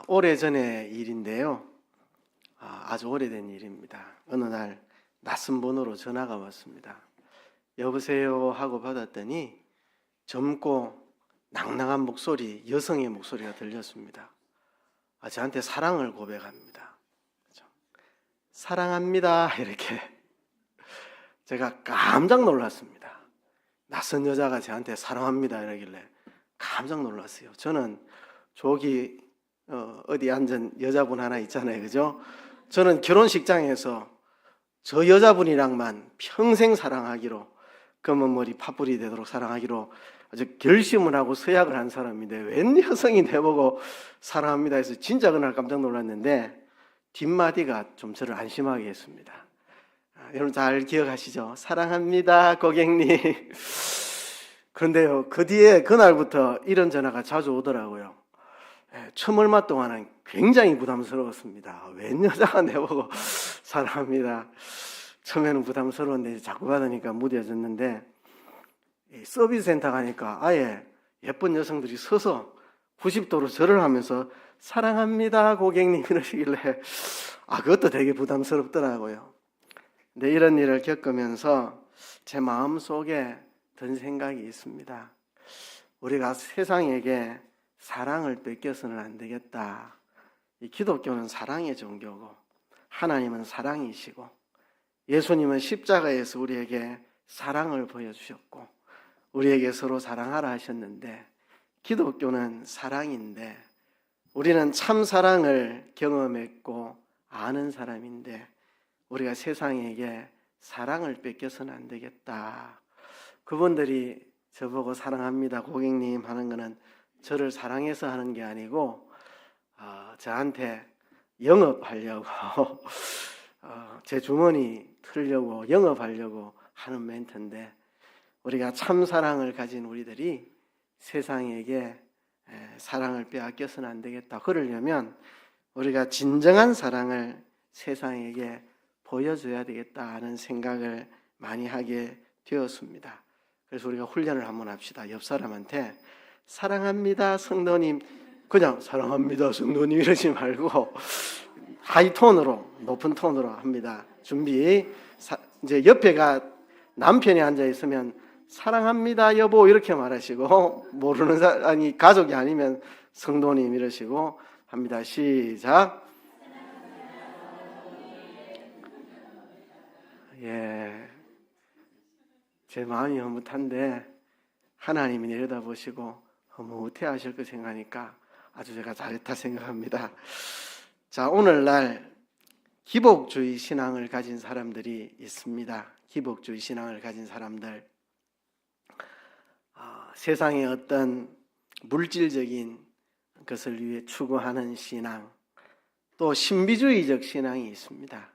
오래전의 일인데요. 아주 오래된 일입니다. 어느 날 낯선 번호로 전화가 왔습니다. 여보세요 하고 받았더니 젊고 낭낭한 목소리, 여성의 목소리가 들렸습니다. 저한테 사랑을 고백합니다. 사랑합니다 이렇게. 제가 깜짝 놀랐습니다. 낯선 여자가 저한테 사랑합니다 이러길래 깜짝 놀랐어요. 저는 저기 어디 앉은 여자분 하나 있잖아요, 그죠? 저는 결혼식장에서 저 여자분이랑만 평생 사랑하기로, 검은 머리 팥불이 되도록 사랑하기로 아주 결심을 하고 서약을 한 사람인데 웬 여성이 내보고 사랑합니다 해서 진짜 그날 깜짝 놀랐는데 뒷마디가 좀 저를 안심하게 했습니다. 여러분 잘 기억하시죠? 사랑합니다 고객님. 그런데요, 그 뒤에 그날부터 이런 전화가 자주 오더라고요. 처음 얼마 동안은 굉장히 부담스러웠습니다. 웬 여자가 내보고 사랑합니다. 처음에는 부담스러웠는데 자꾸 받으니까 무뎌졌는데, 서비스 센터 가니까 아예 예쁜 여성들이 서서 90도로 절을 하면서 사랑합니다 고객님 이러시길래 그것도 되게 부담스럽더라고요. 근데 이런 일을 겪으면서 제 마음속에 든 생각이 있습니다. 우리가 세상에게 사랑을 뺏겨서는 안 되겠다. 이 기독교는 사랑의 종교고 하나님은 사랑이시고 예수님은 십자가에서 우리에게 사랑을 보여주셨고 우리에게 서로 사랑하라 하셨는데, 기독교는 사랑인데 우리는 참 사랑을 경험했고 아는 사람인데 우리가 세상에게 사랑을 뺏겨서는 안 되겠다. 그분들이 저보고 사랑합니다 고객님 하는 거는 저를 사랑해서 하는 게 아니고 저한테 영업하려고 제 주머니 틀려고 영업하려고 하는 멘트인데, 우리가 참 사랑을 가진 우리들이 세상에게 사랑을 빼앗겨서는 안 되겠다. 그러려면 우리가 진정한 사랑을 세상에게 보여줘야 되겠다 하는 생각을 많이 하게 되었습니다. 그래서 우리가 훈련을 한번 합시다. 옆 사람한테 사랑합니다 성도님, 그냥 사랑합니다 성도님 이러지 말고 하이톤으로, 높은 톤으로 합니다. 준비. 이제 옆에가 남편이 앉아 있으면 사랑합니다 여보 이렇게 말하시고, 모르는 사람이 가족이 아니면 성도님 이러시고 합니다. 시작. 제 마음이 흐뭇한데 하나님이 내려다보시고 흐뭇해 하실 거 생각하니까 아주 제가 잘했다 생각합니다. 자, 오늘날 기복주의 신앙을 가진 사람들이 있습니다. 기복주의 신앙을 가진 사람들, 세상의 어떤 물질적인 것을 위해 추구하는 신앙, 또 신비주의적 신앙이 있습니다.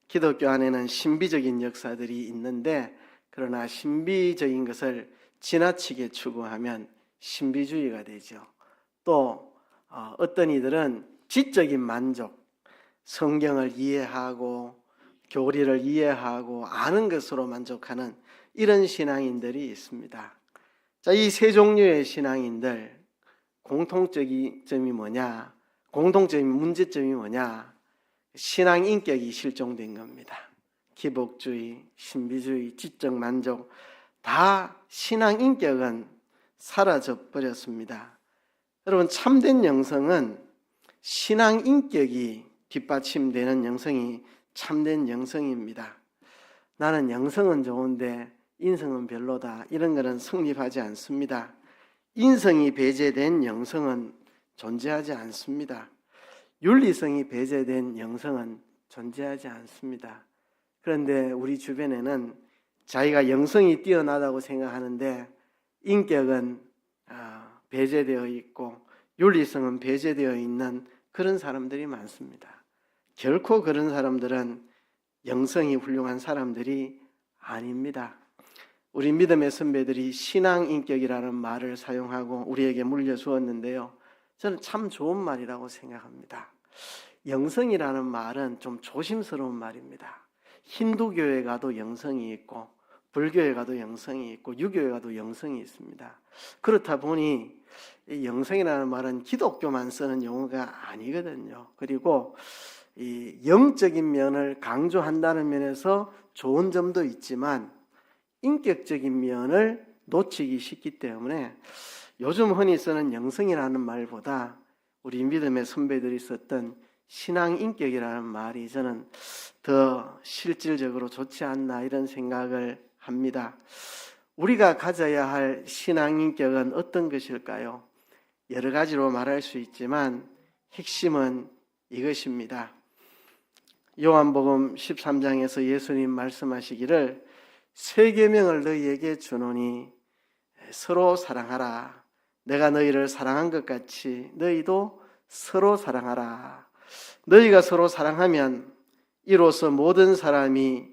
기독교 안에는 신비적인 역사들이 있는데, 그러나 신비적인 것을 지나치게 추구하면 신비주의가 되죠. 또 어떤 이들은 지적인 만족, 성경을 이해하고 교리를 이해하고 아는 것으로 만족하는 이런 신앙인들이 있습니다. 자, 이 세 종류의 신앙인들 공통점이 뭐냐? 공통적인 문제점이 뭐냐? 신앙 인격이 실종된 겁니다. 기복주의, 신비주의, 지적 만족, 다 신앙 인격은 사라져 버렸습니다. 여러분, 참된 영성은 신앙 인격이 뒷받침되는 영성이 참된 영성입니다. 나는 영성은 좋은데 인성은 별로다, 이런 것은 성립하지 않습니다. 인성이 배제된 영성은 존재하지 않습니다. 윤리성이 배제된 영성은 존재하지 않습니다. 그런데 우리 주변에는 자기가 영성이 뛰어나다고 생각하는데 인격은 배제되어 있고 윤리성은 배제되어 있는 그런 사람들이 많습니다. 결코 그런 사람들은 영성이 훌륭한 사람들이 아닙니다. 우리 믿음의 선배들이 신앙 인격이라는 말을 사용하고 우리에게 물려주었는데요, 저는 참 좋은 말이라고 생각합니다. 영성이라는 말은 좀 조심스러운 말입니다. 힌두교에 가도 영성이 있고 불교에 가도 영성이 있고 유교에 가도 영성이 있습니다. 그렇다 보니 이 영성이라는 말은 기독교만 쓰는 용어가 아니거든요. 그리고 이 영적인 면을 강조한다는 면에서 좋은 점도 있지만 인격적인 면을 놓치기 쉽기 때문에 요즘 흔히 쓰는 영성이라는 말보다 우리 믿음의 선배들이 썼던 신앙인격이라는 말이 저는 더 실질적으로 좋지 않나 이런 생각을 합니다. 우리가 가져야 할 신앙인격은 어떤 것일까요? 여러 가지로 말할 수 있지만 핵심은 이것입니다. 요한복음 13장에서 예수님 말씀하시기를 새 계명을 너희에게 주노니 서로 사랑하라. 내가 너희를 사랑한 것 같이 너희도 서로 사랑하라. 너희가 서로 사랑하면 이로써 모든 사람이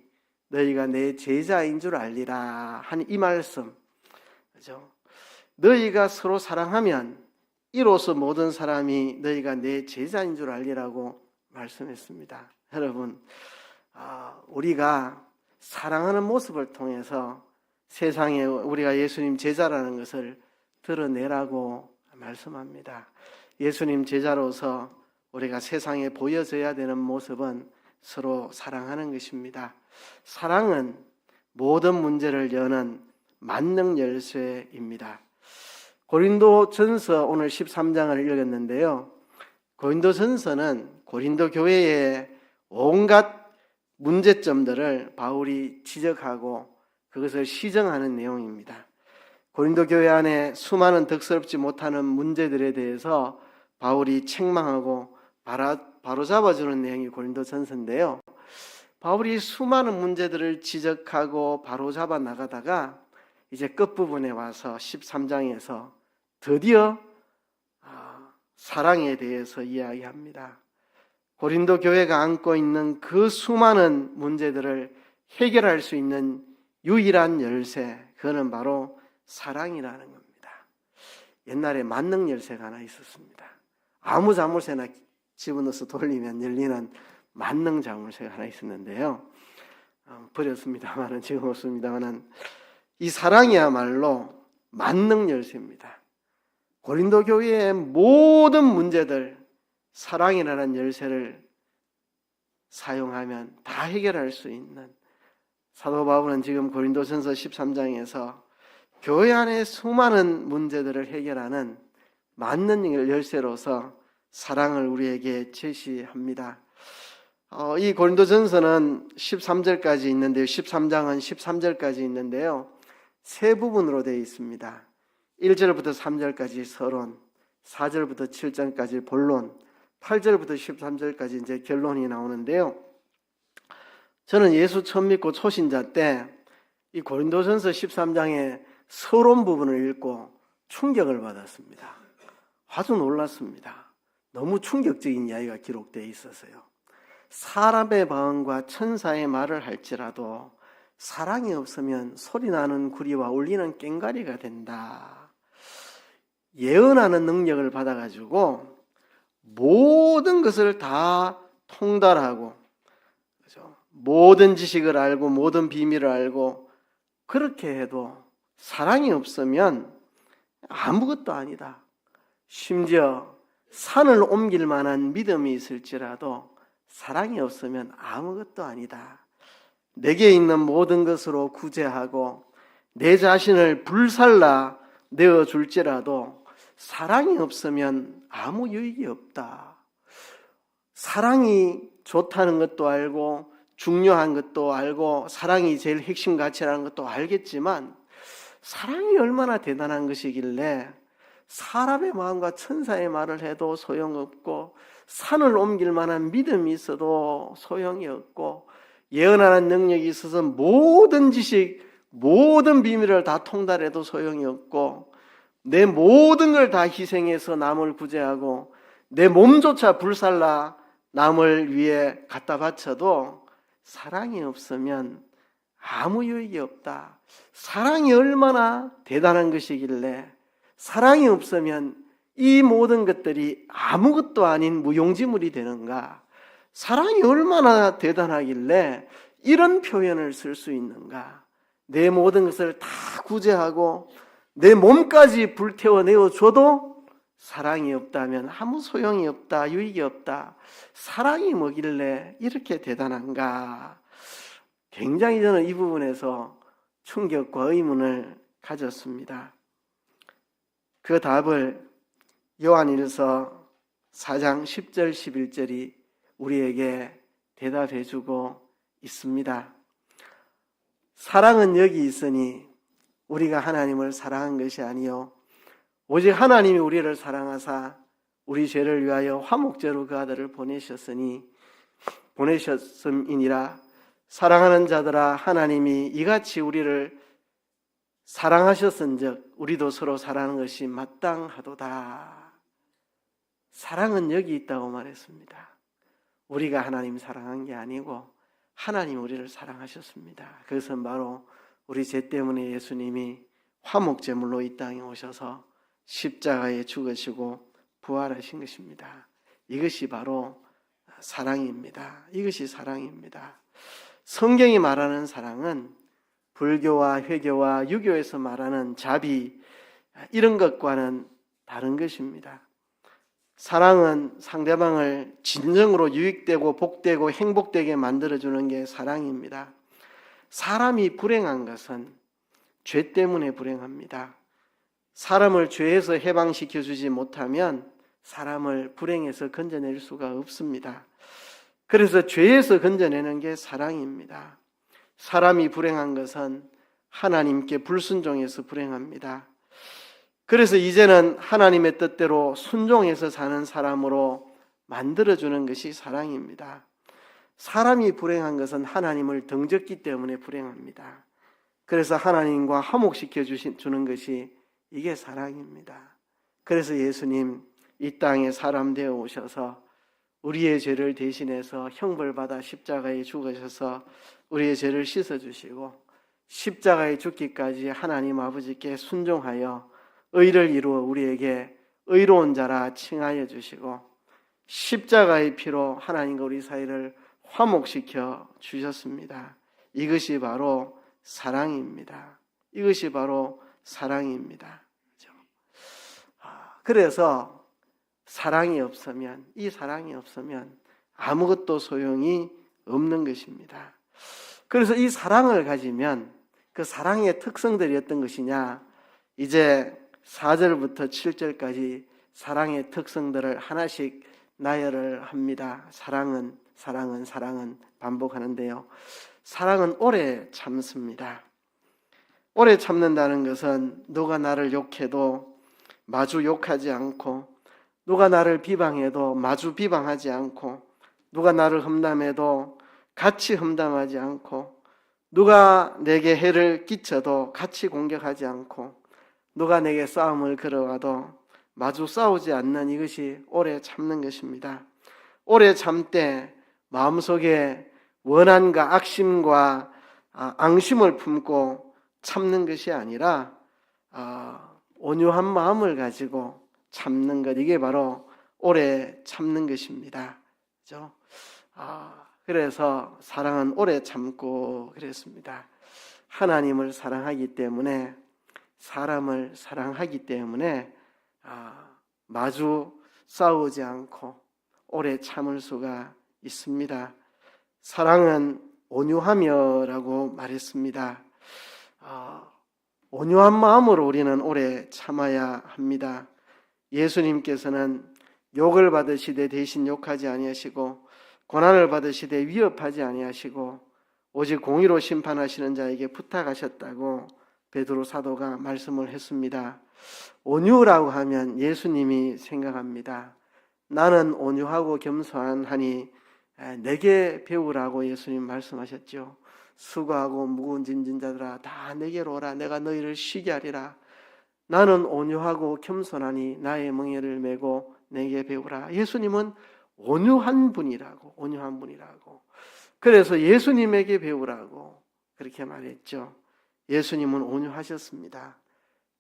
너희가 내 제자인 줄 알리라 하는 이 말씀, 그죠? 너희가 서로 사랑하면 이로써 모든 사람이 너희가 내 제자인 줄 알리라고 말씀했습니다. 여러분, 우리가 사랑하는 모습을 통해서 세상에 우리가 예수님 제자라는 것을 드러내라고 말씀합니다. 예수님 제자로서 우리가 세상에 보여져야 되는 모습은 서로 사랑하는 것입니다. 사랑은 모든 문제를 여는 만능 열쇠입니다. 고린도전서 오늘 13장을 읽었는데요. 고린도전서는 고린도 교회의 온갖 문제점들을 바울이 지적하고 그것을 시정하는 내용입니다. 고린도 교회 안에 수많은 덕스럽지 못하는 문제들에 대해서 바울이 책망하고 바로잡아주는 내용이 고린도전서인데요. 바울이 수많은 문제들을 지적하고 바로잡아 나가다가 이제 끝부분에 와서 13장에서 드디어 사랑에 대해서 이야기합니다. 고린도 교회가 안고 있는 그 수많은 문제들을 해결할 수 있는 유일한 열쇠, 그거는 바로 사랑이라는 겁니다. 옛날에 만능 열쇠가 하나 있었습니다. 아무 자물쇠나 집어넣어서 돌리면 열리는 만능 자물쇠가 하나 있었는데요. 버렸습니다만은 지금 없습니다만은 이 사랑이야말로 만능 열쇠입니다. 고린도 교회의 모든 문제들 사랑이라는 열쇠를 사용하면 다 해결할 수 있는, 사도 바울은 지금 고린도전서 13장에서 교회 안의 수많은 문제들을 해결하는 만능 열쇠로서 사랑을 우리에게 제시합니다. 이 고린도전서는 13절까지 있는데요. 13장은 13절까지 있는데요. 세 부분으로 되어 있습니다. 1절부터 3절까지 서론, 4절부터 7절까지 본론, 8절부터 13절까지 이제 결론이 나오는데요. 저는 예수 처음 믿고 초신자 때 이 고린도전서 13장의 서론 부분을 읽고 충격을 받았습니다. 아주 놀랐습니다. 너무 충격적인 이야기가 기록되어 있어서요. 사람의 방언과 천사의 말을 할지라도 사랑이 없으면 소리나는 구리와 울리는 꽹과리가 된다. 예언하는 능력을 받아가지고 모든 것을 다 통달하고, 그죠? 모든 지식을 알고 모든 비밀을 알고, 그렇게 해도 사랑이 없으면 아무것도 아니다. 심지어 산을 옮길 만한 믿음이 있을지라도 사랑이 없으면 아무것도 아니다. 내게 있는 모든 것으로 구제하고 내 자신을 불살라 내어줄지라도 사랑이 없으면 아무 유익이 없다. 사랑이 좋다는 것도 알고 중요한 것도 알고 사랑이 제일 핵심 가치라는 것도 알겠지만 사랑이 얼마나 대단한 것이길래 사람의 마음과 천사의 말을 해도 소용없고 산을 옮길 만한 믿음이 있어도 소용이 없고 예언하는 능력이 있어서 모든 지식, 모든 비밀을 다 통달해도 소용이 없고 내 모든 걸 다 희생해서 남을 구제하고 내 몸조차 불살라 남을 위해 갖다 바쳐도 사랑이 없으면 아무 유익이 없다. 사랑이 얼마나 대단한 것이길래 사랑이 없으면 이 모든 것들이 아무것도 아닌 무용지물이 되는가? 사랑이 얼마나 대단하길래 이런 표현을 쓸 수 있는가? 내 모든 것을 다 구제하고 내 몸까지 불태워 내어줘도 사랑이 없다면 아무 소용이 없다, 유익이 없다. 사랑이 뭐길래 이렇게 대단한가? 굉장히 저는 이 부분에서 충격과 의문을 가졌습니다. 그 답을 요한일서 4장 10절 11절이 우리에게 대답해주고 있습니다. 사랑은 여기 있으니 우리가 하나님을 사랑한 것이 아니요 오직 하나님이 우리를 사랑하사 우리 죄를 위하여 화목제로 그 아들을 보내셨음이니라. 사랑하는 자들아, 하나님이 이같이 우리를 사랑하셨은즉 우리도 서로 사랑하는 것이 마땅하도다. 사랑은 여기 있다고 말했습니다. 우리가 하나님 사랑한 게 아니고 하나님 우리를 사랑하셨습니다. 그것은 바로 우리 죄 때문에 예수님이 화목제물로 이 땅에 오셔서 십자가에 죽으시고 부활하신 것입니다. 이것이 바로 사랑입니다. 이것이 사랑입니다. 성경이 말하는 사랑은 불교와 회교와 유교에서 말하는 자비 이런 것과는 다른 것입니다. 사랑은 상대방을 진정으로 유익되고 복되고 행복되게 만들어주는 게 사랑입니다. 사람이 불행한 것은 죄 때문에 불행합니다. 사람을 죄에서 해방시켜 주지 못하면 사람을 불행에서 건져낼 수가 없습니다. 그래서 죄에서 건져내는 게 사랑입니다. 사람이 불행한 것은 하나님께 불순종해서 불행합니다. 그래서 이제는 하나님의 뜻대로 순종해서 사는 사람으로 만들어주는 것이 사랑입니다. 사람이 불행한 것은 하나님을 등졌기 때문에 불행합니다. 그래서 하나님과 화목시켜 주는 것이 이게 사랑입니다. 그래서 예수님 이 땅에 사람 되어 오셔서 우리의 죄를 대신해서 형벌받아 십자가에 죽으셔서 우리의 죄를 씻어주시고 십자가에 죽기까지 하나님 아버지께 순종하여 의를 이루어 우리에게 의로운 자라 칭하여 주시고 십자가의 피로 하나님과 우리 사이를 화목시켜 주셨습니다. 이것이 바로 사랑입니다. 이것이 바로 사랑입니다. 그래서 사랑이 없으면, 이 사랑이 없으면 아무것도 소용이 없는 것입니다. 그래서 이 사랑을 가지면 그 사랑의 특성들이 어떤 것이냐, 이제 4절부터 7절까지 사랑의 특성들을 하나씩 나열을 합니다. 사랑은 반복하는데요. 사랑은 오래 참습니다. 오래 참는다는 것은 누가 나를 욕해도 마주 욕하지 않고, 누가 나를 비방해도 마주 비방하지 않고, 누가 나를 험담해도 같이 험담하지 않고, 누가 내게 해를 끼쳐도 같이 공격하지 않고, 누가 내게 싸움을 걸어와도 마주 싸우지 않는 이것이 오래 참는 것입니다. 오래 참되 마음속에 원한과 악심과 앙심을 품고 참는 것이 아니라 온유한 마음을 가지고 참는 것, 이게 바로 오래 참는 것입니다. 그렇죠? 그래서 사랑은 오래 참고 그랬습니다. 하나님을 사랑하기 때문에, 사람을 사랑하기 때문에 마주 싸우지 않고 오래 참을 수가 있습니다. 사랑은 온유하며라고 말했습니다. 온유한 마음으로 우리는 오래 참아야 합니다. 예수님께서는 욕을 받으시되 대신 욕하지 아니하시고 고난을 받으시되 위협하지 아니하시고 오직 공의로 심판하시는 자에게 부탁하셨다고 베드로 사도가 말씀을 했습니다. 온유라고 하면 예수님이 생각합니다. 나는 온유하고 겸손하니 내게 배우라고 예수님 말씀하셨죠. 수고하고 무거운 짐진 자들아 다 내게로 오라. 내가 너희를 쉬게 하리라. 나는 온유하고 겸손하니 나의 멍에를 메고 내게 배우라. 예수님은 온유한 분이라고. 그래서 예수님에게 배우라고 그렇게 말했죠. 예수님은 온유하셨습니다.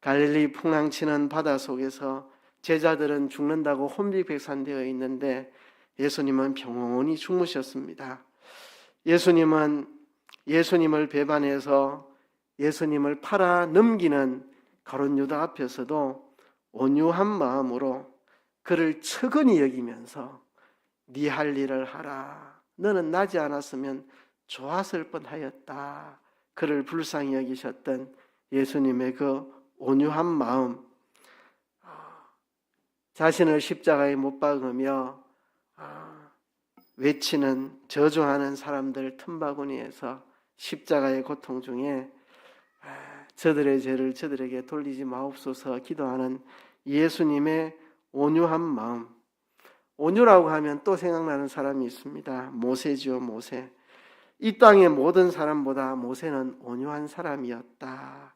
갈릴리 풍랑치는 바다 속에서 제자들은 죽는다고 혼비백산되어 있는데 예수님은 평온히 주무셨습니다. 예수님은 예수님을 배반해서 예수님을 팔아 넘기는 가룟 유다 앞에서도 온유한 마음으로 그를 측은히 여기면서 네 할 일을 하라. 너는 나지 않았으면 좋았을 뻔하였다. 그를 불쌍히 여기셨던 예수님의 그 온유한 마음, 자신을 십자가에 못 박으며 외치는 저주하는 사람들 틈바구니에서 십자가의 고통 중에 저들의 죄를 저들에게 돌리지 마옵소서 기도하는 예수님의 온유한 마음. 온유라고 하면 또 생각나는 사람이 있습니다. 모세지요, 모세. 이 땅의 모든 사람보다 모세는 온유한 사람이었다.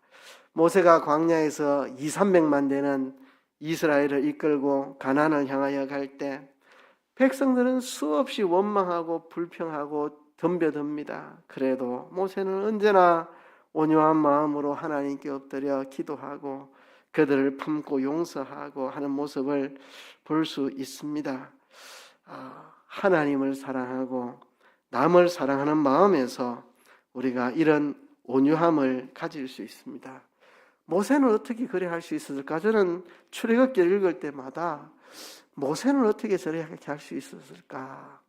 모세가 광야에서 200~300만 되는 이스라엘을 이끌고 가나안을 향하여 갈 때 백성들은 수없이 원망하고 불평하고 덤벼듭니다. 그래도 모세는 언제나 온유한 마음으로 하나님께 엎드려 기도하고 그들을 품고 용서하고 하는 모습을 볼 수 있습니다. 하나님을 사랑하고 남을 사랑하는 마음에서 우리가 이런 온유함을 가질 수 있습니다. 모세는 어떻게 그래 할 수 있었을까? 저는 출애굽기를 읽을 때마다 모세는 어떻게 저렇게 할 수 있었을까?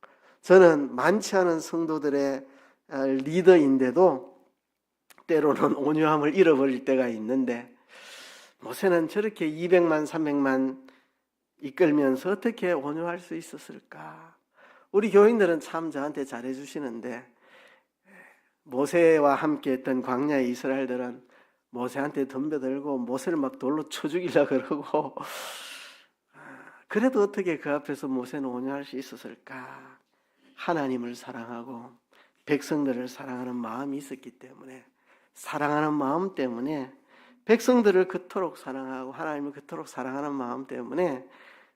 저는 많지 않은 성도들의 리더인데도 때로는 온유함을 잃어버릴 때가 있는데 모세는 저렇게 200만, 300만 이끌면서 어떻게 온유할 수 있었을까? 우리 교인들은 참 저한테 잘해주시는데 모세와 함께 했던 광야의 이스라엘들은 모세한테 덤벼들고 모세를 막 돌로 쳐 죽이려고 그러고 그래도 어떻게 그 앞에서 모세는 온유할 수 있었을까? 하나님을 사랑하고 백성들을 사랑하는 마음이 있었기 때문에 사랑하는 마음 때문에 백성들을 그토록 사랑하고 하나님을 그토록 사랑하는 마음 때문에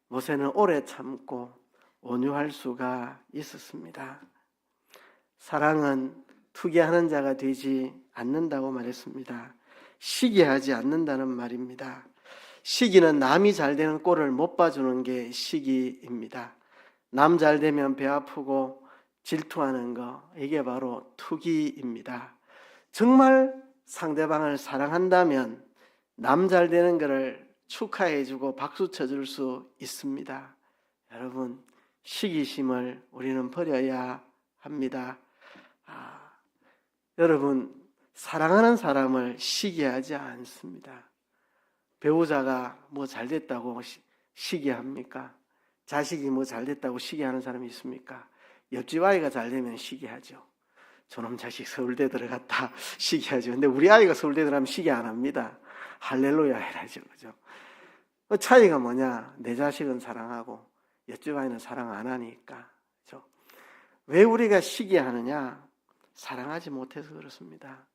모세는 오래 참고 온유할 수가 있었습니다. 사랑은 투기하는 자가 되지 않는다고 말했습니다. 시기하지 않는다는 말입니다. 시기는 남이 잘 되는 꼴을 못 봐주는 게 시기입니다. 남 잘 되면 배 아프고 질투하는 거, 이게 바로 투기입니다. 정말 상대방을 사랑한다면 남 잘 되는 것을 축하해주고 박수 쳐줄 수 있습니다. 여러분, 시기심을 우리는 버려야 합니다. 여러분, 사랑하는 사람을 시기하지 않습니다. 배우자가 뭐 잘됐다고 시기합니까? 자식이 뭐 잘됐다고 시기하는 사람이 있습니까? 옆집 아이가 잘되면 시기하죠. 저놈 자식 서울대 들어갔다 시기하죠. 근데 우리 아이가 서울대 들어가면 시기 안 합니다. 할렐루야 해야죠. 그죠? 차이가 뭐냐? 내 자식은 사랑하고 옆집 아이는 사랑 안 하니까. 그죠? 왜 우리가 시기하느냐? 사랑하지 못해서 그렇습니다.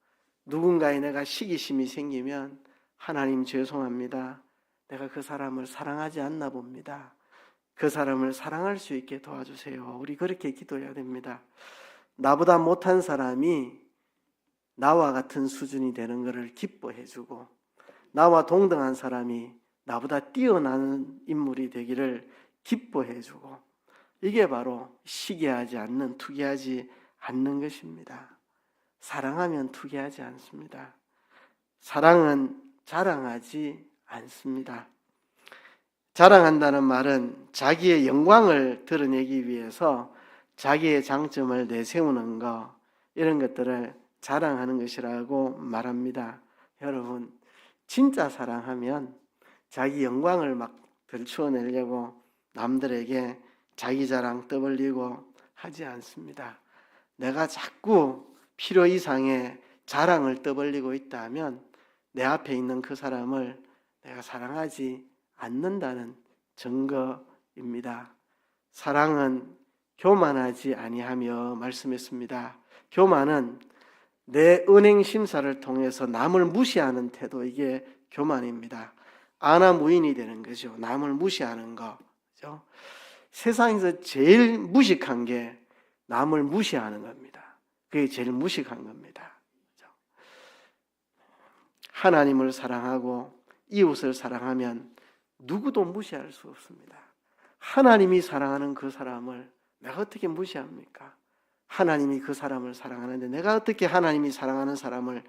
누군가에 내가 시기심이 생기면 하나님 죄송합니다. 내가 그 사람을 사랑하지 않나 봅니다. 그 사람을 사랑할 수 있게 도와주세요. 우리 그렇게 기도해야 됩니다. 나보다 못한 사람이 나와 같은 수준이 되는 것을 기뻐해주고 나와 동등한 사람이 나보다 뛰어나는 인물이 되기를 기뻐해주고 이게 바로 시기하지 않는, 투기하지 않는 것입니다. 사랑하면 투기하지 않습니다. 사랑은 자랑하지 않습니다. 자랑한다는 말은 자기의 영광을 드러내기 위해서 자기의 장점을 내세우는 것, 이런 것들을 자랑하는 것이라고 말합니다. 여러분, 진짜 사랑하면 자기 영광을 막 들추어내려고 남들에게 자기 자랑 떠벌리고 하지 않습니다. 내가 자꾸 필요 이상의 자랑을 떠벌리고 있다면 내 앞에 있는 그 사람을 내가 사랑하지 않는다는 증거입니다. 사랑은 교만하지 아니하며 말씀했습니다. 교만은 내 은행 심사를 통해서 남을 무시하는 태도, 이게 교만입니다. 아나무인이 되는 거죠. 남을 무시하는 거. 그죠? 세상에서 제일 무식한 게 남을 무시하는 겁니다. 그게 제일 무식한 겁니다. 그죠? 하나님을 사랑하고 이웃을 사랑하면 누구도 무시할 수 없습니다. 하나님이 사랑하는 그 사람을 내가 어떻게 무시합니까? 하나님이 그 사람을 사랑하는데 내가 어떻게 하나님이 사랑하는 사람을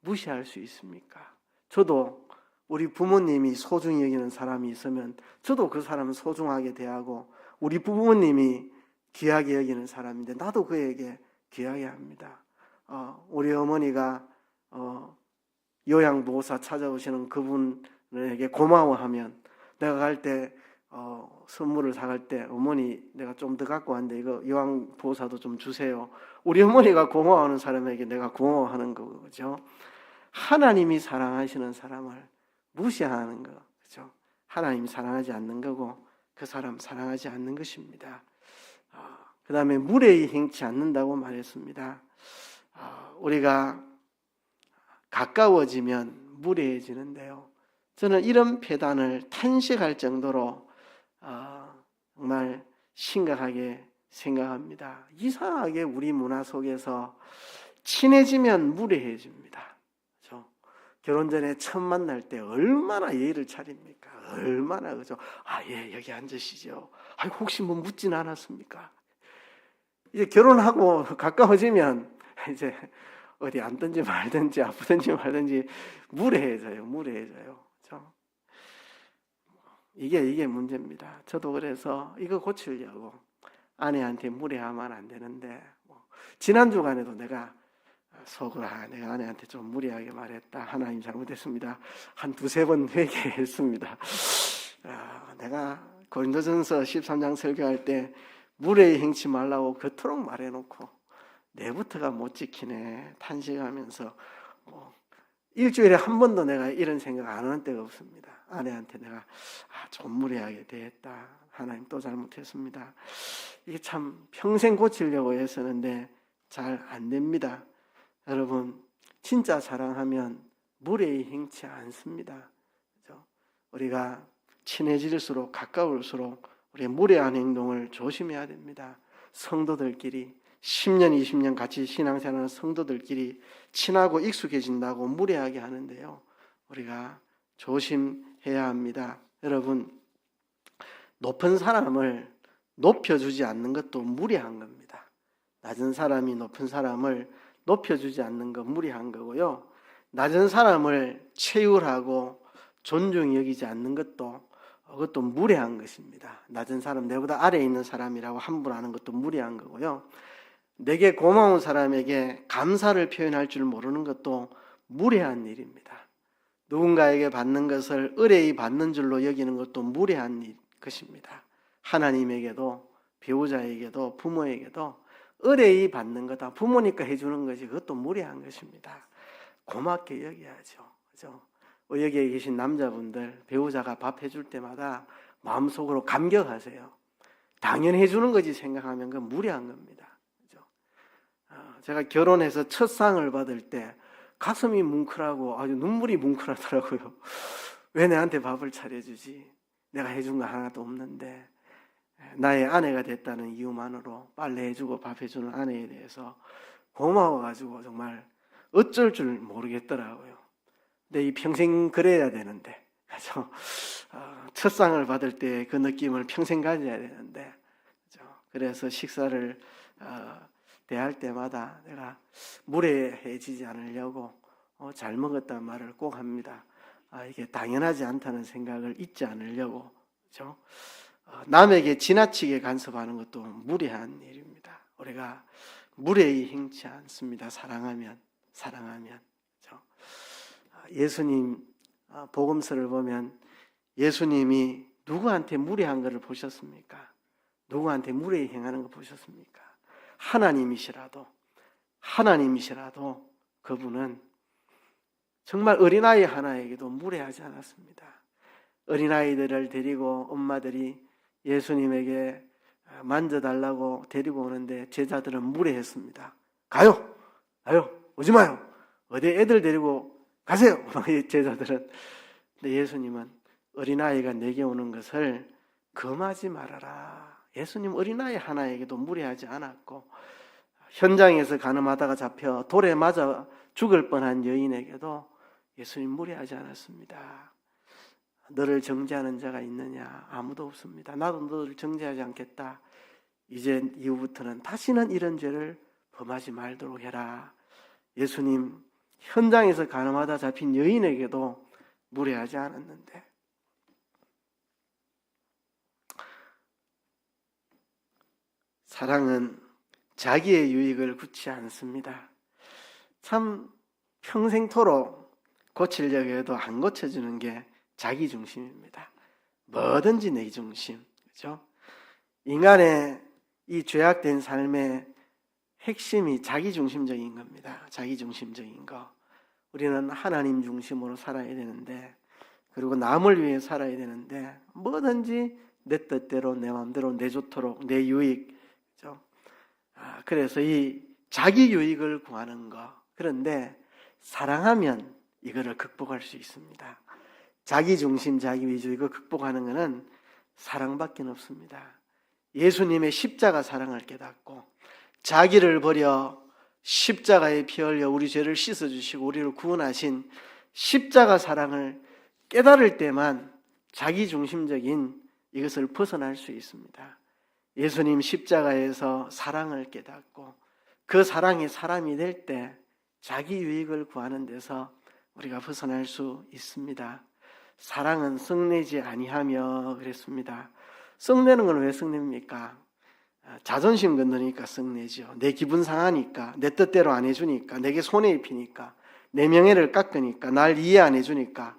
무시할 수 있습니까? 저도 우리 부모님이 소중히 여기는 사람이 있으면 저도 그 사람을 소중하게 대하고, 우리 부모님이 귀하게 여기는 사람인데 나도 그에게 귀하게 합니다. 우리 어머니가 요양보호사 찾아오시는 그분에게 고마워하면, 내가 갈 때 선물을 사갈 때 어머니 내가 좀 더 갖고 왔는데 이거 요양보호사도 좀 주세요. 우리 어머니가 고마워하는 사람에게 내가 고마워하는 거죠. 하나님이 사랑하시는 사람을 무시하는 거, 그죠? 하나님이 사랑하지 않는 거고 그 사람 사랑하지 않는 것입니다. 그 다음에 무례히 행치 않는다고 말했습니다. 우리가 가까워지면 무례해지는데요. 저는 이런 폐단을 탄식할 정도로 정말 심각하게 생각합니다. 이상하게 우리 문화 속에서 친해지면 무례해집니다. 그렇죠? 결혼 전에 처음 만날 때 얼마나 예의를 차립니까? 얼마나, 그죠? 예, 여기 앉으시죠. 혹시 뭐 묻진 않았습니까? 이제 결혼하고 가까워지면 이제 어디 앉든지 말든지 아프든지 말든지 무례해져요. 그렇죠? 이게 문제입니다. 저도 그래서 이거 고치려고 아내한테 무례하면 안 되는데, 지난 주간에도 내가 속으로 내가 아내한테 좀 무례하게 말했다. 하나님 잘못했습니다. 한 두세 번 회개했습니다. 내가 고린도전서 13장 설교할 때 무례히 행치 말라고 그토록 말해놓고 내부터가 못 지키네 탄식하면서 일주일에 한 번도 내가 이런 생각 안 하는 때가 없습니다. 아내한테 내가 좀 무례하게 대했다. 하나님 또 잘못했습니다. 이게 참 평생 고치려고 했었는데 잘 안 됩니다. 여러분, 진짜 사랑하면 무례히 행치 않습니다. 그렇죠? 우리가 친해질수록 가까울수록 우리의 무례한 행동을 조심해야 됩니다. 성도들끼리 10년, 20년 같이 신앙생활하는 성도들끼리 친하고 익숙해진다고 무례하게 하는데요. 우리가 조심해야 합니다. 여러분, 높은 사람을 높여주지 않는 것도 무례한 겁니다. 낮은 사람이 높은 사람을 높여주지 않는 것 무례한 거고요. 낮은 사람을 체휼하고 존중히 여기지 않는 것도 그것도 무례한 것입니다. 낮은 사람, 내보다 아래에 있는 사람이라고 함부로 하는 것도 무례한 거고요. 내게 고마운 사람에게 감사를 표현할 줄 모르는 것도 무례한 일입니다. 누군가에게 받는 것을 의뢰히 받는 줄로 여기는 것도 무례한 것입니다. 하나님에게도 배우자에게도 부모에게도 의뢰히 받는 거다. 부모니까 해주는 것이 그것도 무례한 것입니다. 고맙게 여겨야죠. 그죠? 여기에 계신 남자분들, 배우자가 밥 해줄 때마다 마음속으로 감격하세요. 당연히 해주는 거지 생각하면 그건 무례한 겁니다. 그죠? 제가 결혼해서 첫 상을 받을 때 가슴이 뭉클하고 아주 눈물이 뭉클하더라고요. 왜 내한테 밥을 차려주지? 내가 해준 거 하나도 없는데. 나의 아내가 됐다는 이유만으로 빨래해주고 밥 해주는 아내에 대해서 고마워가지고 정말 어쩔 줄 모르겠더라고요. 근데 이 평생 그래야 되는데, 그렇죠? 첫 상을 받을 때 그 느낌을 평생 가져야 되는데, 그렇죠? 그래서 식사를 대할 때마다 내가 무례해지지 않으려고 잘 먹었다는 말을 꼭 합니다. 이게 당연하지 않다는 생각을 잊지 않으려고, 그렇죠? 남에게 지나치게 간섭하는 것도 무례한 일입니다. 우리가 무례히 행치 않습니다. 사랑하면. 그렇죠? 예수님 복음서를 보면 예수님이 누구한테 무례한 것을 보셨습니까? 누구한테 무례히 행하는 거 보셨습니까? 하나님이시라도 그분은 정말 어린아이 하나에게도 무례하지 않았습니다. 어린아이들을 데리고 엄마들이 예수님에게 만져달라고 데리고 오는데 제자들은 무례했습니다. 가요, 오지 마요. 어디 애들 데리고 가세요. 제자들은. 근데 예수님은 어린아이가 내게 오는 것을 금하지 말아라. 예수님 어린아이 하나에게도 무례하지 않았고, 현장에서 가늠하다가 잡혀 돌에 맞아 죽을 뻔한 여인에게도 예수님 무례하지 않았습니다. 너를 정죄하는 자가 있느냐? 아무도 없습니다. 나도 너를 정죄하지 않겠다. 이제 이후부터는 다시는 이런 죄를 범하지 말도록 해라. 예수님 현장에서 가늠하다 잡힌 여인에게도 무례하지 않았는데. 사랑은 자기의 유익을 굳지 않습니다. 참 평생토록 고치려고 해도 안 고쳐주는 게 자기 중심입니다. 뭐든지 내 중심, 그죠? 인간의 이 죄악된 삶의 핵심이 자기 중심적인 겁니다. 자기 중심적인 거. 우리는 하나님 중심으로 살아야 되는데, 그리고 남을 위해 살아야 되는데, 뭐든지 내 뜻대로, 내 마음대로, 내 좋도록, 내 유익, 그죠? 그래서 이 자기 유익을 구하는 거. 그런데 사랑하면 이거를 극복할 수 있습니다. 자기 중심, 자기 위주 이거 극복하는 것은 사랑밖에 없습니다. 예수님의 십자가 사랑을 깨닫고 자기를 버려 십자가에 피 흘려 우리 죄를 씻어주시고 우리를 구원하신 십자가 사랑을 깨달을 때만 자기 중심적인 이것을 벗어날 수 있습니다. 예수님 십자가에서 사랑을 깨닫고 그 사랑이 사람이 될 때 자기 유익을 구하는 데서 우리가 벗어날 수 있습니다. 사랑은 썩내지 아니하며 그랬습니다. 썩내는 건 왜 썩냅니까? 자존심 건드니까 썩내죠. 내 기분 상하니까, 내 뜻대로 안 해주니까, 내게 손해 입히니까, 내 명예를 깎으니까, 날 이해 안 해주니까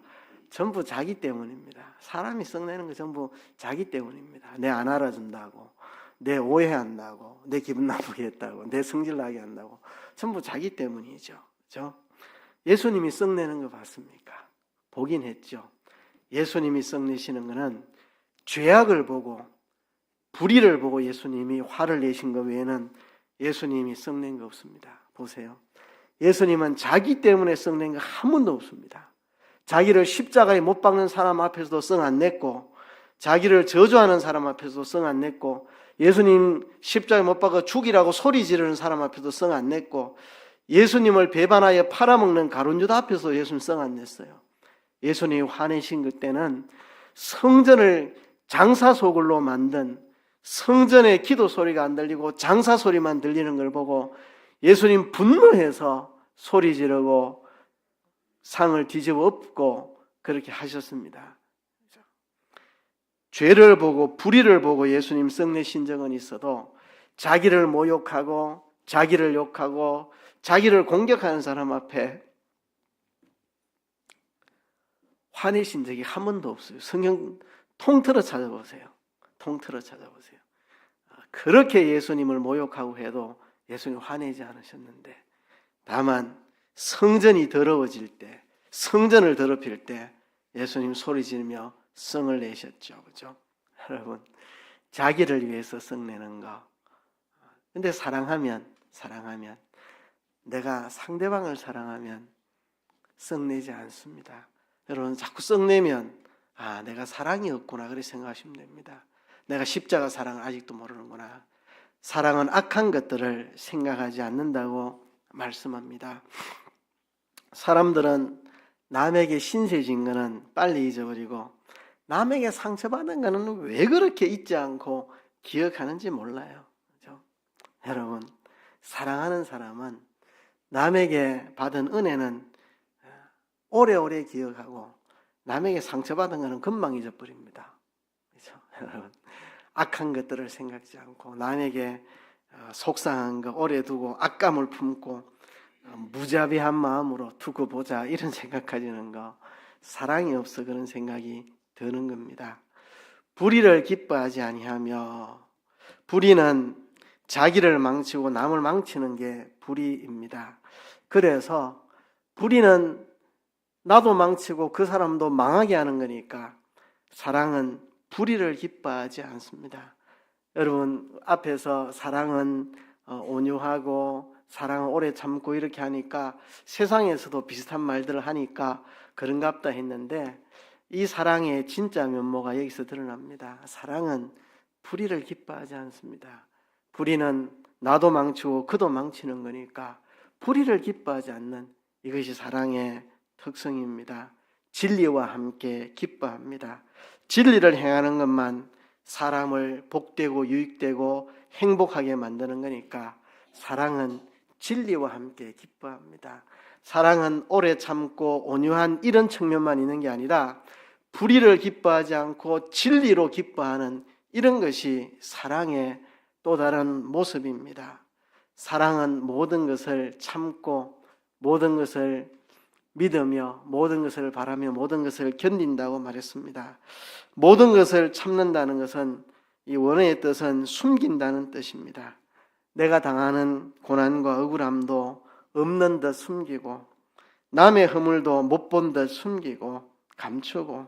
전부 자기 때문입니다. 사람이 썩내는 거 전부 자기 때문입니다. 내 안 알아준다고, 내 오해한다고, 내 기분 나쁘게 했다고, 내 성질 나게 한다고 전부 자기 때문이죠. 그렇죠? 예수님이 썩내는 거 봤습니까? 보긴 했죠. 예수님이 썩내시는 것은 죄악을 보고 불의를 보고 예수님이 화를 내신 것 외에는 예수님이 썩낸 거 없습니다. 보세요. 예수님은 자기 때문에 썩낸 거 한 번도 없습니다. 자기를 십자가에 못 박는 사람 앞에서도 썩 안 냈고, 자기를 저주하는 사람 앞에서도 썩 안 냈고, 예수님 십자가에 못 박아 죽이라고 소리 지르는 사람 앞에서도 썩 안 냈고, 예수님을 배반하여 팔아먹는 가룟유다 앞에서 예수님 썩 안 냈어요. 예수님이 화내신 그때는 성전을 장사소굴로 만든, 성전의 기도 소리가 안 들리고 장사 소리만 들리는 걸 보고 예수님 분노해서 소리 지르고 상을 뒤집어 엎고 그렇게 하셨습니다. 죄를 보고 불의를 보고 예수님 썩내신 적은 있어도 자기를 모욕하고 자기를 욕하고 자기를 공격하는 사람 앞에 화내신 적이 한 번도 없어요. 성경 통틀어 찾아보세요. 통틀어 찾아보세요. 그렇게 예수님을 모욕하고 해도 예수님 화내지 않으셨는데, 다만 성전이 더러워질 때, 성전을 더럽힐 때 예수님 소리 지르며 성을 내셨죠. 그죠? 여러분, 자기를 위해서 성내는 거. 근데 사랑하면 내가 상대방을 사랑하면 성내지 않습니다. 여러분, 자꾸 성내면 내가 사랑이 없구나 그렇게 생각하시면 됩니다. 내가 십자가 사랑을 아직도 모르는구나. 사랑은 악한 것들을 생각하지 않는다고 말씀합니다. 사람들은 남에게 신세진 것은 빨리 잊어버리고 남에게 상처받은 것은 왜 그렇게 잊지 않고 기억하는지 몰라요. 그렇죠? 여러분, 사랑하는 사람은 남에게 받은 은혜는 오래오래 기억하고 남에게 상처받은 것은 금방 잊어버립니다. 그렇죠? 여러분, 악한 것들을 생각지 않고 남에게 속상한 거 오래 두고 악감을 품고 무자비한 마음으로 두고 보자 이런 생각하지는 거, 사랑이 없어 그런 생각이 드는 겁니다. 불의를 기뻐하지 아니하며, 불의는 자기를 망치고 남을 망치는 게 불의입니다. 그래서 불의는 나도 망치고 그 사람도 망하게 하는 거니까 사랑은 불의를 기뻐하지 않습니다. 여러분, 앞에서 사랑은 온유하고 사랑은 오래 참고 이렇게 하니까 세상에서도 비슷한 말들을 하니까 그런갑다 했는데, 이 사랑의 진짜 면모가 여기서 드러납니다. 사랑은 불의를 기뻐하지 않습니다. 불의는 나도 망치고 그도 망치는 거니까 불의를 기뻐하지 않는, 이것이 사랑의 특성입니다. 진리와 함께 기뻐합니다. 진리를 행하는 것만 사람을 복되고 유익되고 행복하게 만드는 거니까 사랑은 진리와 함께 기뻐합니다. 사랑은 오래 참고 온유한 이런 측면만 있는 게 아니라 불의를 기뻐하지 않고 진리로 기뻐하는 이런 것이 사랑의 또 다른 모습입니다. 사랑은 모든 것을 참고 모든 것을 믿으며 모든 것을 바라며 모든 것을 견딘다고 말했습니다. 모든 것을 참는다는 것은 이 원어의 뜻은 숨긴다는 뜻입니다. 내가 당하는 고난과 억울함도 없는 듯 숨기고 남의 허물도 못 본 듯 숨기고 감추고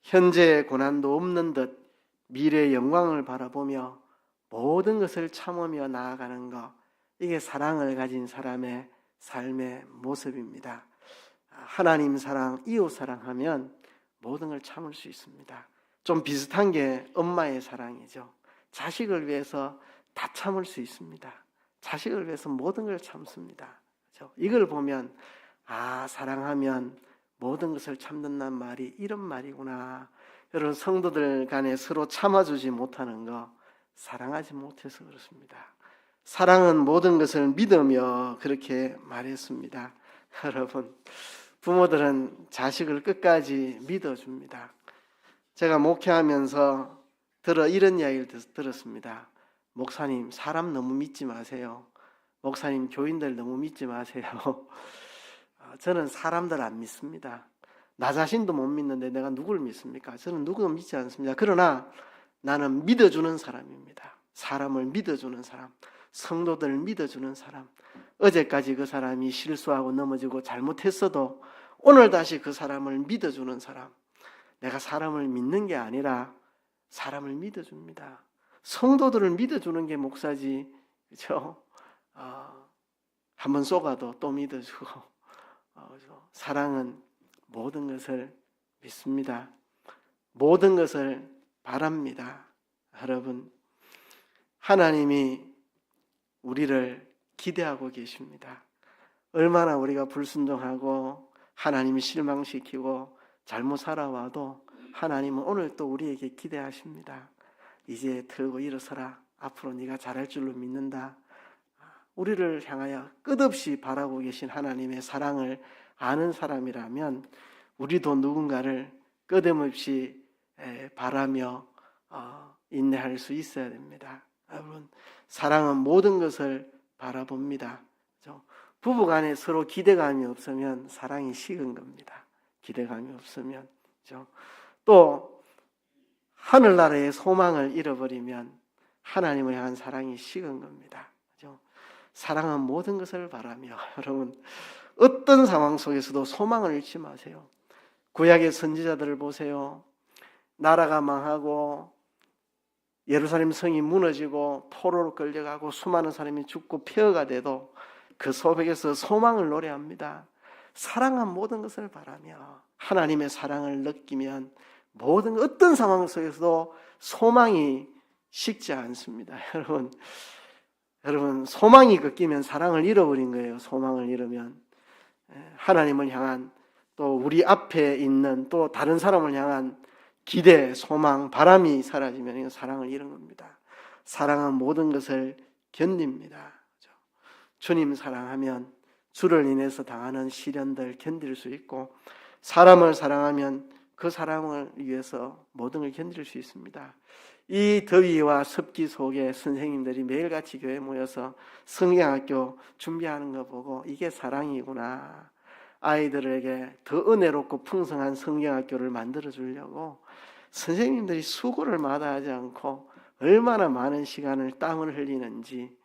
현재의 고난도 없는 듯 미래의 영광을 바라보며 모든 것을 참으며 나아가는 것, 이게 사랑을 가진 사람의 삶의 모습입니다. 하나님 사랑, 이웃 사랑하면 모든 걸 참을 수 있습니다. 좀 비슷한 게 엄마의 사랑이죠. 자식을 위해서 다 참을 수 있습니다. 자식을 위해서 모든 걸 참습니다. 그렇죠? 이걸 보면 사랑하면 모든 것을 참는다는 말이 이런 말이구나. 여러분, 성도들 간에 서로 참아주지 못하는 거 사랑하지 못해서 그렇습니다. 사랑은 모든 것을 믿으며 그렇게 말했습니다. 여러분, 부모들은 자식을 끝까지 믿어줍니다. 제가 목회하면서 이런 이야기를 들었습니다. 목사님, 사람 너무 믿지 마세요. 목사님, 교인들 너무 믿지 마세요. 저는 사람들 안 믿습니다. 나 자신도 못 믿는데 내가 누굴 믿습니까? 저는 누구도 믿지 않습니다. 그러나 나는 믿어주는 사람입니다. 사람을 믿어주는 사람, 성도들을 믿어주는 사람. 어제까지 그 사람이 실수하고 넘어지고 잘못했어도 오늘 다시 그 사람을 믿어주는 사람. 내가 사람을 믿는 게 아니라 사람을 믿어줍니다. 성도들을 믿어주는 게 목사지, 그렇죠? 한번 쏘가도 또 믿어주고, 사랑은 모든 것을 믿습니다. 모든 것을 바랍니다. 여러분, 하나님이 우리를 기대하고 계십니다. 얼마나 우리가 불순종하고 하나님이 실망시키고 잘못 살아와도 하나님은 오늘 또 우리에게 기대하십니다. 이제 들고 일어서라. 앞으로 네가 잘할 줄로 믿는다. 우리를 향하여 끝없이 바라고 계신 하나님의 사랑을 아는 사람이라면 우리도 누군가를 끝없이 바라며 인내할 수 있어야 됩니다. 여러분, 사랑은 모든 것을 바라봅니다. 부부간에 서로 기대감이 없으면 사랑이 식은 겁니다. 기대감이 없으면. 또 하늘나라의 소망을 잃어버리면 하나님을 향한 사랑이 식은 겁니다. 사랑은 모든 것을 바라며, 여러분, 어떤 상황 속에서도 소망을 잃지 마세요. 구약의 선지자들을 보세요. 나라가 망하고 예루살렘 성이 무너지고 포로로 끌려가고 수많은 사람이 죽고 폐허가 돼도 그 속에서 소망을 노래합니다. 사랑은 모든 것을 바라며 하나님의 사랑을 느끼면 모든 어떤 상황 속에서도 소망이 식지 않습니다. 여러분, 소망이 꺾이면 사랑을 잃어버린 거예요. 소망을 잃으면 하나님을 향한 또 우리 앞에 있는 또 다른 사람을 향한 기대, 소망, 바람이 사라지면 이건 사랑을 잃은 겁니다. 사랑은 모든 것을 견딥니다. 주님 사랑하면 주를 인해서 당하는 시련들 견딜 수 있고, 사람을 사랑하면 그 사람을 위해서 모든 걸 견딜 수 있습니다. 이 더위와 습기 속에 선생님들이 매일같이 교회에 모여서 성경학교 준비하는 거 보고 이게 사랑이구나. 아이들에게 더 은혜롭고 풍성한 성경학교를 만들어 주려고 선생님들이 수고를 마다하지 않고 얼마나 많은 시간을 땀을 흘리는지.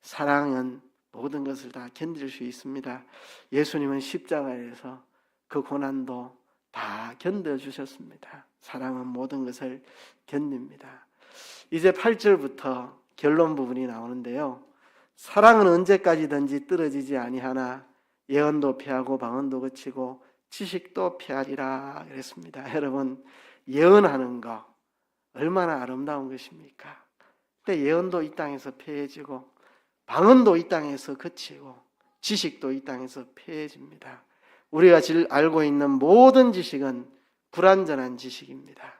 사랑은 모든 것을 다 견딜 수 있습니다. 예수님은 십자가에서 그 고난도 다 견뎌주셨습니다. 사랑은 모든 것을 견딥니다. 이제 8절부터 결론 부분이 나오는데요. 사랑은 언제까지든지 떨어지지 아니하나 예언도 피하고 방언도 그치고 지식도 피하리라 그랬습니다. 여러분, 예언하는 거 얼마나 아름다운 것입니까? 근데 예언도 이 땅에서 폐해지고 방언도 이 땅에서 그치고 지식도 이 땅에서 폐해집니다. 우리가 알고 있는 모든 지식은 불완전한 지식입니다.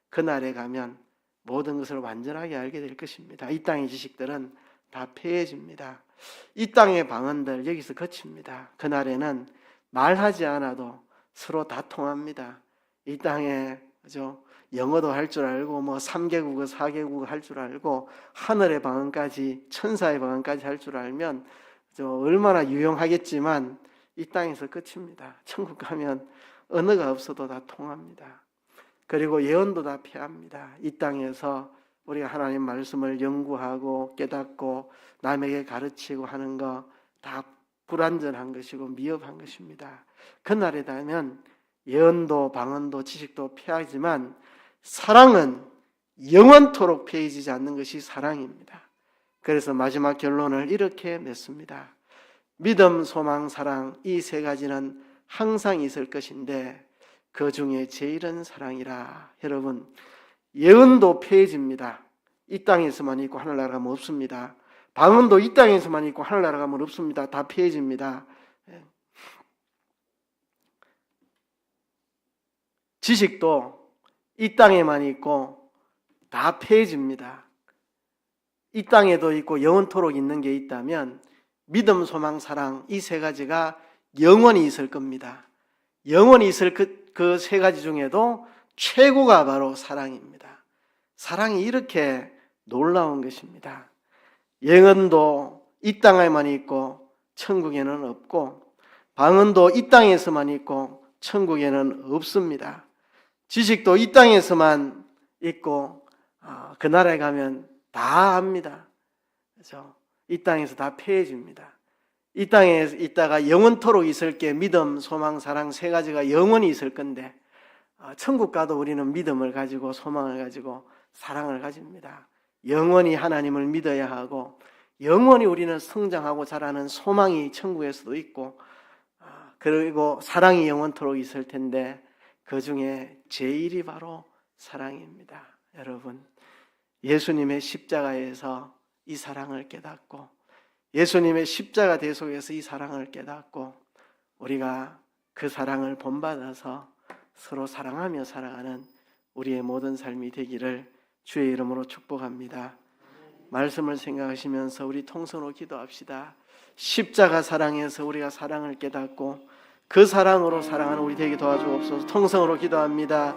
그날에 가면 모든 것을 완전하게 알게 될 것입니다. 이 땅의 지식들은 다 폐해집니다. 이 땅의 방언들 여기서 거칩니다. 그날에는 말하지 않아도 서로 다 통합니다. 이 땅에 그죠? 영어도 할 줄 알고 뭐 3개국어 4개국어 할 줄 알고 하늘의 방언까지 천사의 방언까지 할 줄 알면 얼마나 유용하겠지만 이 땅에서 끝입니다. 천국 가면 언어가 없어도 다 통합니다. 그리고 예언도 다 폐합니다. 이 땅에서 우리가 하나님 말씀을 연구하고 깨닫고 남에게 가르치고 하는 거 다 불완전한 것이고 미흡한 것입니다. 그날에 닿으면 예언도 방언도 지식도 폐하지만 사랑은 영원토록 폐해지지 않는 것이 사랑입니다. 그래서 마지막 결론을 이렇게 맺습니다. 믿음, 소망, 사랑 이 세 가지는 항상 있을 것인데 그 중에 제일은 사랑이라. 여러분, 예언도 폐해집니다. 이 땅에서만 있고 하늘나라 가면 없습니다. 방언도 이 땅에서만 있고 하늘나라 가면 없습니다. 다 폐해집니다. 지식도 이 땅에만 있고 다 폐해집니다. 이 땅에도 있고 영원토록 있는 게 있다면 믿음, 소망, 사랑 이 세 가지가 영원히 있을 겁니다. 영원히 있을 그 세 가지 중에도 최고가 바로 사랑입니다. 사랑이 이렇게 놀라운 것입니다. 예언도 이 땅에만 있고 천국에는 없고 방언도 이 땅에서만 있고 천국에는 없습니다. 지식도 이 땅에서만 있고 그 나라에 가면 다 합니다. 그렇죠? 이 땅에서 다 폐해집니다. 이 땅에 있다가 영원토록 있을 게 믿음, 소망, 사랑 세 가지가 영원히 있을 건데 천국 가도 우리는 믿음을 가지고 소망을 가지고 사랑을 가집니다. 영원히 하나님을 믿어야 하고 영원히 우리는 성장하고 자라는 소망이 천국에서도 있고 그리고 사랑이 영원토록 있을 텐데 그 중에 제일이 바로 사랑입니다. 여러분, 예수님의 십자가에서 이 사랑을 깨닫고 예수님의 십자가 대속에서 이 사랑을 깨닫고 우리가 그 사랑을 본받아서 서로 사랑하며 살아가는 우리의 모든 삶이 되기를 주의 이름으로 축복합니다. 말씀을 생각하시면서 우리 통성으로 기도합시다. 십자가 사랑에서 우리가 사랑을 깨닫고 그 사랑으로 사랑하는 우리 되게 도와주옵소서. 통성으로 기도합니다.